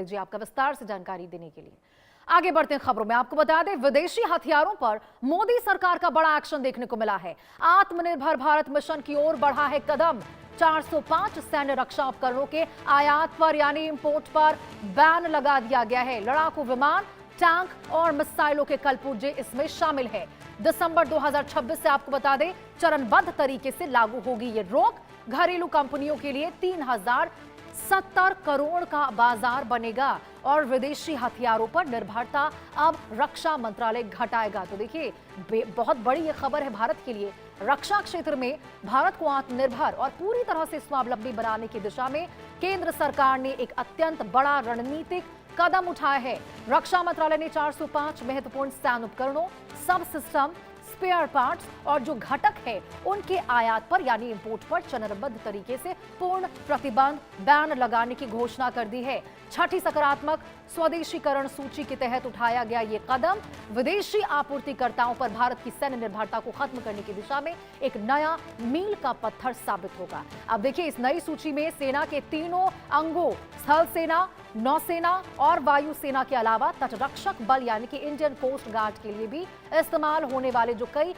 लीजिए आपका विस्तार से जानकारी देने के लिए। आगे बढ़ते हैं खबरों में। आपको बता दें, विदेशी हथियारों पर मोदी सरकार का बड़ा एक्शन देखने को मिला है। आत्मनिर्भर भारत मिशन की ओर बढ़ा है कदम। 405 सैन्य रक्षा उपकरणों के आयात पर यानी इंपोर्ट पर बैन लगा दिया गया है। लड़ाकू विमान, टैंक और मिसाइलों के कलपुर्जे इसमें शामिल है। दिसंबर 2026 से आपको बता दें, चरणबद्ध तरीके से लागू होगी ये रोक। घरेलू कंपनियों के लिए 3070 करोड़ का बाजार बनेगा और विदेशी हथियारों पर निर्भरता अब रक्षा मंत्रालय घटाएगा। तो देखिए, बहुत बड़ी ये खबर है भारत के लिए। रक्षा क्षेत्र में भारत को आत्मनिर्भर और पूरी तरह से स्वावलंबी बनाने की दिशा में केंद्र सरकार ने एक अत्यंत बड़ा रणनीतिक कदम उठाया है। रक्षा मंत्रालय ने 405 महत्वपूर्ण सैन्य उपकरणों, सब सिस्टम, स्पेयर पार्ट्स और जो घटक है उनके आयात पर यानी इंपोर्ट पर चरणबद्ध तरीके से पूर्ण प्रतिबंध बैन लगाने की घोषणा कर दी है। छठी सकारात्मक स्वदेशीकरण सूची के तहत उठाया गया ये कदम विदेशी आपूर्तिकर्ताओं पर भारत की सैन्य निर्भरता को खत्म करने की दिशा में एक नया मील का पत्थर साबित होगा। अब देखिए, इस नई सूची में सेना के तीनों अंगों, स्थल सेना, नौसेना और वायुसेना के अलावा तटरक्षक बल यानी कि इंडियन कोस्ट गार्ड के लिए भी इस्तेमाल होने वाले जो कई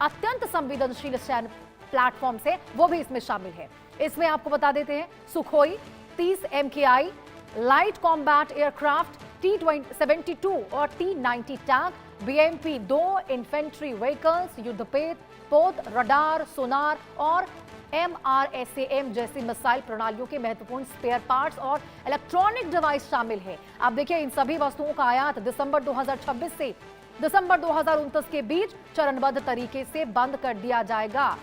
अत्यंत संवेदनशील सैन्य प्लेटफॉर्म्स है वो भी इसमें शामिल है। इसमें आपको बता देते हैं, Sukhoi 30 MKI light combat aircraft, T-72 और T-90 tank, BMP 2 infantry vehicles, युद्धपोत, रडार, सोनार और MRSAM जैसी मिसाइल प्रणालियों के महत्वपूर्ण स्पेयर पार्ट्स और इलेक्ट्रॉनिक डिवाइस शामिल है। अब देखिए, इन सभी वस्तुओं का आयात दिसंबर 2026 से दिसंबर 2029 के बीच चरणबद्ध तरीके से बंद कर दिया जाएगा।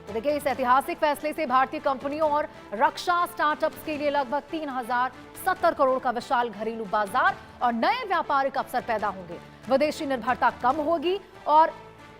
तो देखिए, इस ऐतिहासिक फैसले से भारतीय कंपनियों और रक्षा स्टार्टअप्स के लिए लगभग 3070 करोड़ का विशाल घरेलू बाजार और नए व्यापारिक अवसर पैदा होंगे। विदेशी निर्भरता कम होगी और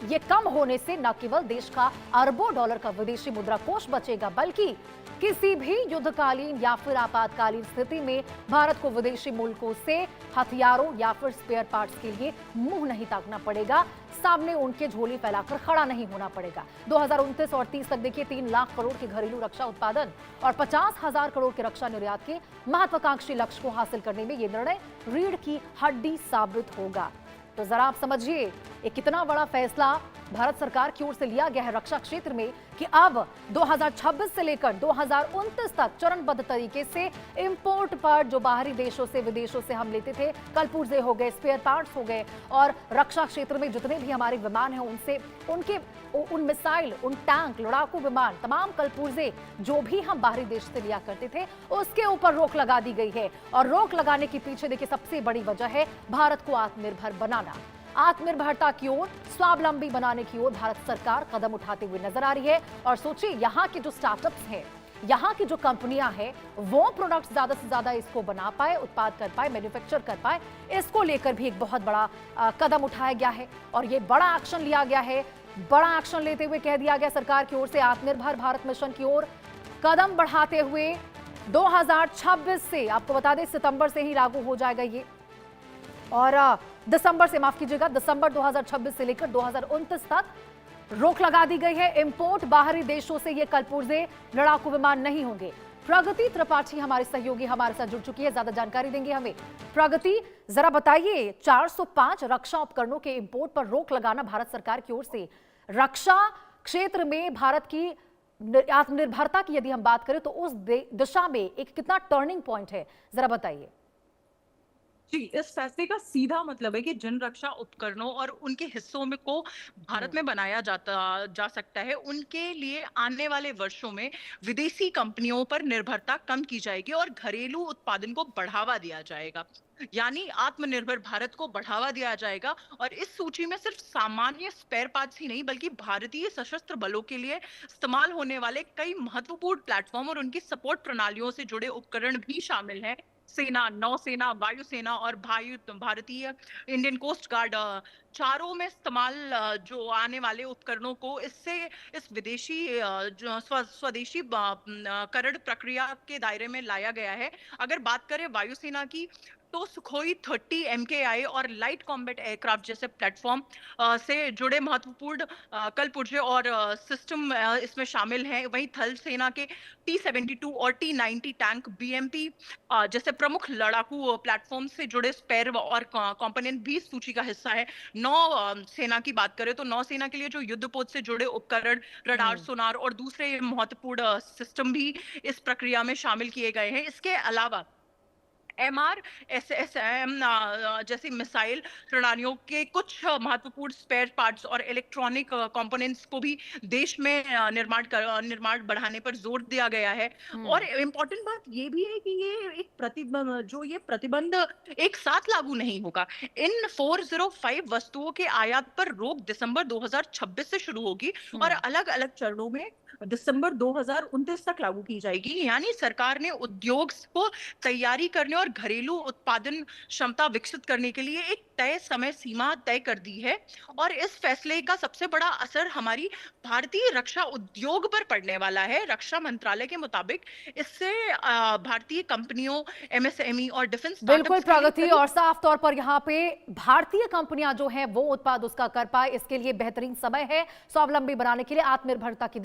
ये कम होने से न केवल देश का अरबों डॉलर का विदेशी मुद्रा कोष बचेगा, बल्कि किसी भी युद्धकालीन या फिर आपातकालीन स्थिति में भारत को विदेशी मुल्कों से हथियारों या फिर स्पेयर पार्ट्स के लिए मुंह नहीं ताकना पड़ेगा, सामने उनके झोली फैलाकर खड़ा नहीं होना पड़ेगा। 2029 और 30 तक देखिए, 3 लाख करोड़ के घरेलू रक्षा उत्पादन और 50,000 करोड़ के रक्षा निर्यात के महत्वाकांक्षी लक्ष्य को हासिल करने में यह निर्णय रीढ़ की हड्डी साबित होगा। तो जरा आप समझिए, एक कितना बड़ा फैसला भारत सरकार की ओर से लिया गया है रक्षा क्षेत्र में कि अब 2026 से लेकर 2029 तक चरणबद्ध तरीके से इंपोर्ट पर जो बाहरी देशों से, विदेशों से हम लेते थे, कलपुर्जे हो गए, स्पेयर पार्ट्स हो गए और रक्षा क्षेत्र में जितने भी हमारे विमान हैं उनसे उन मिसाइल, उन टैंक, लड़ाकू विमान, तमाम कलपुर्जे जो भी हम बाहरी देश से लिया करते थे उसके ऊपर रोक लगा दी गई है। और रोक लगाने के पीछे देखिए सबसे बड़ी वजह है भारत को आत्मनिर्भर बनाना। आत्मनिर्भरता की ओर, स्वावलंबी बनाने की ओर भारत सरकार कदम उठाते हुए नजर आ रही है। और सोचिए, यहाँ के जो स्टार्टअप्स हैं, यहाँ की जो कंपनियां हैं, वो प्रोडक्ट्स ज्यादा से ज्यादा इसको बना पाए, उत्पाद कर पाए, मैन्युफैक्चर कर पाए, इसको लेकर भी एक बहुत बड़ा कदम उठाया गया है और ये बड़ा एक्शन लिया गया है। बड़ा एक्शन लेते हुए कह दिया गया सरकार की ओर से आत्मनिर्भर भारत मिशन की ओर कदम बढ़ाते हुए 2026 से, आपको बता दें सितंबर से ही लागू हो जाएगा ये, और दिसंबर से, माफ कीजिएगा, दिसंबर 2026 से लेकर 2029 तक रोक लगा दी गई है। इंपोर्ट बाहरी देशों से ये कलपुर्जे, लड़ाकू विमान नहीं होंगे। प्रगति त्रिपाठी हमारे सहयोगी हमारे साथ जुड़ चुकी है, ज्यादा जानकारी देंगे हमें। प्रगति, जरा बताइए, 405 रक्षा उपकरणों के इंपोर्ट पर रोक लगाना भारत सरकार की ओर से रक्षा क्षेत्र में भारत की आत्मनिर्भरता की यदि हम बात करें तो उस दिशा में एक कितना टर्निंग पॉइंट है, जरा बताइए। जी, इस फैसले का सीधा मतलब है कि जिन रक्षा उपकरणों और उनके हिस्सों में को भारत में बनाया जा सकता है, उनके लिए आने वाले वर्षों में विदेशी कंपनियों पर निर्भरता कम की जाएगी और घरेलू उत्पादन को बढ़ावा दिया जाएगा। यानी आत्मनिर्भर भारत को बढ़ावा दिया जाएगा और इस सूची में सिर्फ सामान्य स्पेयर पार्ट्स ही नहीं बल्कि भारतीय सशस्त्र बलों के लिए इस्तेमाल होने वाले कई महत्वपूर्ण प्लेटफॉर्म और उनकी सपोर्ट प्रणालियों से जुड़े उपकरण भी शामिल हैं। सेना, नौसेना, वायुसेना और भारतीय इंडियन कोस्ट गार्ड चारों में इस्तेमाल जो आने वाले उपकरणों को इससे इस विदेशी जो स्वदेशी करण प्रक्रिया के दायरे में लाया गया है। अगर बात करें वायुसेना की, तो सुखोई 30 MKI और लाइट कॉम्बैट एयरक्राफ्ट जैसे प्लेटफॉर्म से जुड़े महत्वपूर्ण कलपुर्जे और सिस्टम इसमें शामिल हैं। वहीं थल सेना के T-72 और T-90 टैंक BMP जैसे प्रमुख लड़ाकू प्लेटफॉर्म से जुड़े स्पेयर और कंपोनेंट भी इस सूची का हिस्सा है। सेना की बात करें तो नौसेना के लिए जो युद्धपोत से जुड़े उपकरण, रडार, सोनार और दूसरे महत्वपूर्ण सिस्टम भी इस प्रक्रिया में शामिल किए गए हैं। इसके अलावा MRSSM जैसी मिसाइल प्रणालियों के कुछ महत्वपूर्ण स्पेयर पार्ट्स और इलेक्ट्रॉनिक कंपोनेंट्स को भी देश में निर्माण बढ़ाने पर जोर दिया गया है। और इम्पोर्टेंट बात ये भी है कि ये प्रतिबंध एक साथ लागू नहीं होगा। इन 405 वस्तुओं के आयात पर रोक दिसंबर 2026 से शुरू होगी और अलग-अलग चरणों में दिसंबर 2029 तक लागू की जाएगी। यानी सरकार ने उद्योग को तैयारी करने और घरेलू उत्पादन क्षमता विकसित करने के लिए एक तय समय सीमा तय कर दी है। और इस फैसले का सबसे बड़ा असर हमारी भारतीय रक्षा उद्योग पर पड़ने वाला है। रक्षा मंत्रालय के मुताबिक इससे भारतीय कंपनियों, MSME और डिफेंस बिल्कुल स्टार्टअप्स के लिए प्रगति, और साफ तौर पर यहाँ पे भारतीय कंपनियां जो हैं वो उत्पाद उसका कर पाए, इसके लिए बेहतरीन समय है स्वावलंबी बनाने के लिए, आत्मनिर्भरता की